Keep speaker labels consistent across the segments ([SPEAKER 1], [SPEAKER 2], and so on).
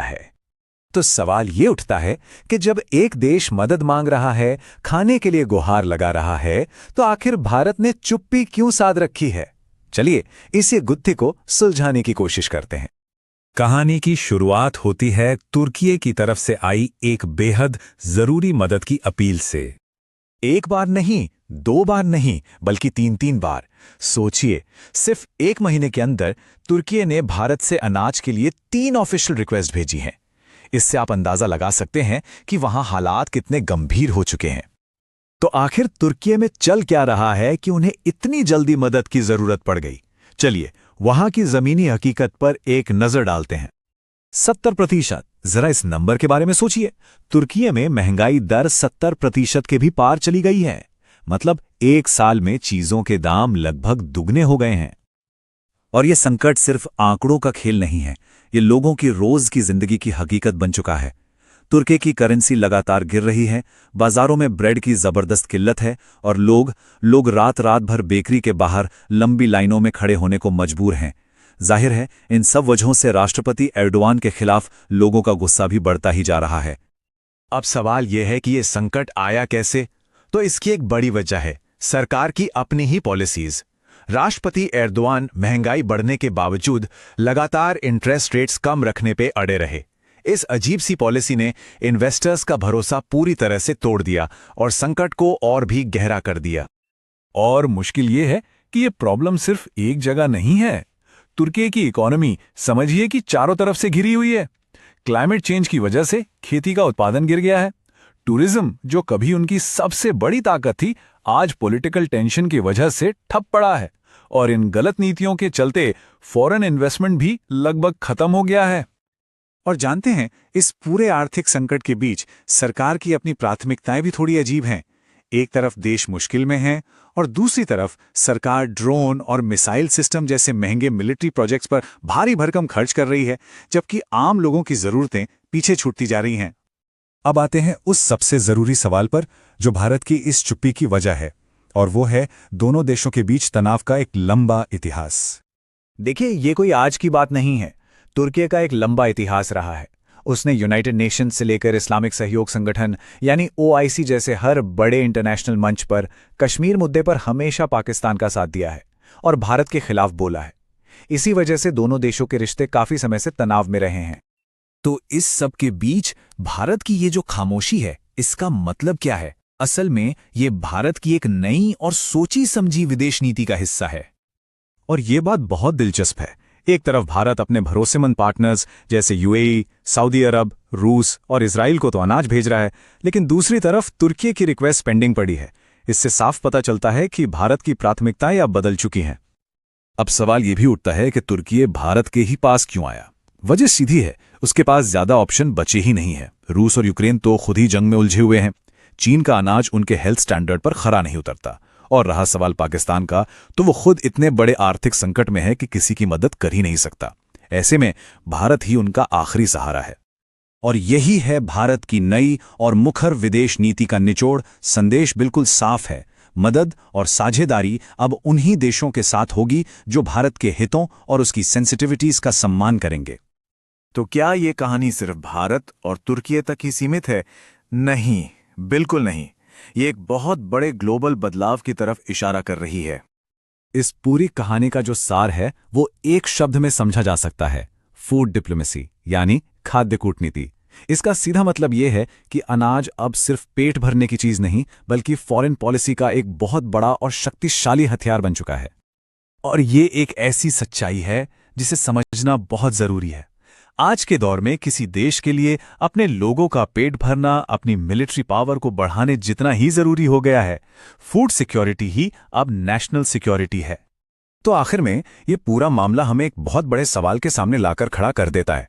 [SPEAKER 1] है। तो सवाल ये उठता है कि जब एक देश मदद मांग रहा है, खाने के लिए गुहार लगा रहा है, तो आखिर भारत ने चुप्पी क्यों साध रखी है? चलिए इसी गुत्थी को सुलझाने की कोशिश करते हैं।
[SPEAKER 2] कहानी की शुरुआत होती है तुर्की की तरफ से आई एक बेहद जरूरी मदद की अपील से।
[SPEAKER 1] एक बार नहीं, 2 बार नहीं, बल्कि 3-3 बार। सोचिए, सिर्फ 1 महीने के अंदर तुर्की ने भारत से अनाज के लिए 3 ऑफिशियल रिक्वेस्ट भेजी हैं। इससे आप अंदाजा लगा सकते हैं कि वहां हालात कितने गंभीर हो चुके हैं। तो आखिर तुर्की में चल क्या रहा है कि उन्हें इतनी जल्दी मदद की जरूरत पड़ गई? चलिए वहां की जमीनी हकीकत पर एक नजर डालते हैं। 70%। जरा इस नंबर के बारे में सोचिए। तुर्की में महंगाई दर 70% के भी पार चली गई है। मतलब 1 साल में चीजों के दाम लगभग दुगने हो गए हैं। और यह संकट सिर्फ आंकड़ों का खेल नहीं है, ये लोगों की रोज की जिंदगी की हकीकत बन चुका है। तुर्की की करेंसी लगातार गिर रही है, बाजारों में ब्रेड की जबरदस्त किल्लत है और लोग रात भर बेकरी के बाहर लंबी लाइनों में खड़े होने को मजबूर हैं। जाहिर है इन सब वजहों से राष्ट्रपति एर्डोआन के खिलाफ लोगों का गुस्सा भी बढ़ता ही जा रहा है।
[SPEAKER 3] अब सवाल यह है कि ये संकट आया कैसे? तो इसकी एक बड़ी वजह है सरकार की अपनी ही पॉलिसीज। राष्ट्रपति एर्दोआन महंगाई बढ़ने के बावजूद लगातार इंटरेस्ट रेट्स कम रखने पे अड़े रहे। इस अजीब सी पॉलिसी ने इन्वेस्टर्स का भरोसा पूरी तरह से तोड़ दिया और संकट को और भी गहरा कर दिया।
[SPEAKER 2] और मुश्किल ये है कि ये प्रॉब्लम सिर्फ एक जगह नहीं है। तुर्की की इकोनॉमी समझिए कि चारों तरफ से घिरी हुई है। क्लाइमेट चेंज की वजह से खेती का उत्पादन गिर गया है। टूरिज्म, जो कभी उनकी सबसे बड़ी ताकत थी, आज पॉलिटिकल टेंशन की वजह से ठप पड़ा है। और इन गलत नीतियों के चलते फॉरेन इन्वेस्टमेंट भी लगभग खत्म हो गया है।
[SPEAKER 1] और जानते हैं, इस पूरे आर्थिक संकट के बीच सरकार की अपनी प्राथमिकताएं भी थोड़ी अजीब हैं। एक तरफ देश मुश्किल में है और दूसरी तरफ सरकार ड्रोन और मिसाइल सिस्टम जैसे महंगे मिलिट्री प्रोजेक्ट्स पर भारी भरकम खर्च कर रही है, जबकि आम लोगों की जरूरतें पीछे छूटती जा रही हैं।
[SPEAKER 2] अब आते हैं उस सबसे जरूरी सवाल पर जो भारत की इस चुप्पी की वजह है, और वो है दोनों देशों के बीच तनाव का एक लंबा इतिहास।
[SPEAKER 1] देखिए, ये कोई आज की बात नहीं है। तुर्की का एक लंबा इतिहास रहा है। उसने यूनाइटेड नेशंस से लेकर इस्लामिक सहयोग संगठन यानी OIC जैसे हर बड़े इंटरनेशनल मंच पर कश्मीर मुद्दे पर हमेशा पाकिस्तान का साथ दिया है और भारत के खिलाफ बोला है। इसी वजह से दोनों देशों के रिश्ते काफी समय से तनाव में रहे हैं।
[SPEAKER 2] तो इस सब के बीच भारत की ये जो खामोशी है, इसका मतलब क्या है? असल में ये भारत की एक नई और सोची समझी विदेश नीति का हिस्सा है।
[SPEAKER 1] और ये बात बहुत दिलचस्प है। एक तरफ भारत अपने भरोसेमंद पार्टनर्स जैसे UAE, सऊदी अरब, रूस और इजराइल को तो अनाज भेज रहा है, लेकिन दूसरी तरफ तुर्की की रिक्वेस्ट पेंडिंग पड़ी है। इससे साफ पता चलता है कि भारत की प्राथमिकताएं अब बदल चुकी हैं।
[SPEAKER 2] अब सवाल ये भी उठता है कि तुर्की भारत के ही पास क्यों आया? वजह सीधी है, उसके पास ज्यादा ऑप्शन बचे ही नहीं है। रूस और यूक्रेन तो खुद ही जंग में उलझे हुए हैं। चीन का अनाज उनके हेल्थ स्टैंडर्ड पर खरा नहीं उतरता। और रहा सवाल पाकिस्तान का, तो वो खुद इतने बड़े आर्थिक संकट में है कि किसी की मदद कर ही नहीं सकता। ऐसे में भारत ही उनका आखिरी सहारा है।
[SPEAKER 1] और यही है भारत की नई और मुखर विदेश नीति का निचोड़। संदेश बिल्कुल साफ है। मदद और साझेदारी अब उन्हीं देशों के साथ होगी जो भारत के हितों और उसकी सेंसिटिविटीज का सम्मान करेंगे।
[SPEAKER 3] तो क्या ये कहानी सिर्फ भारत और तुर्की तक ही सीमित है? नहीं, बिल्कुल नहीं। ये एक बहुत बड़े ग्लोबल बदलाव की तरफ इशारा कर रही है।
[SPEAKER 1] इस पूरी कहानी का जो सार है वो एक शब्द में समझा जा सकता है: फूड डिप्लोमेसी, यानी खाद्य कूटनीति। इसका सीधा मतलब यह है कि अनाज अब सिर्फ पेट भरने की चीज नहीं, बल्कि फॉरेन पॉलिसी का एक बहुत बड़ा और शक्तिशाली हथियार बन चुका है। और ये एक ऐसी सच्चाई है जिसे समझना बहुत जरूरी है। आज के दौर में किसी देश के लिए अपने लोगों का पेट भरना अपनी मिलिट्री पावर को बढ़ाने जितना ही जरूरी हो गया है। फूड सिक्योरिटी ही अब नेशनल सिक्योरिटी है। तो आखिर में ये पूरा मामला हमें एक बहुत बड़े सवाल के सामने लाकर खड़ा कर देता है: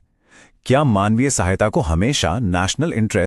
[SPEAKER 1] क्या मानवीय सहायता को हमेशा नेशनल इंटरेस्ट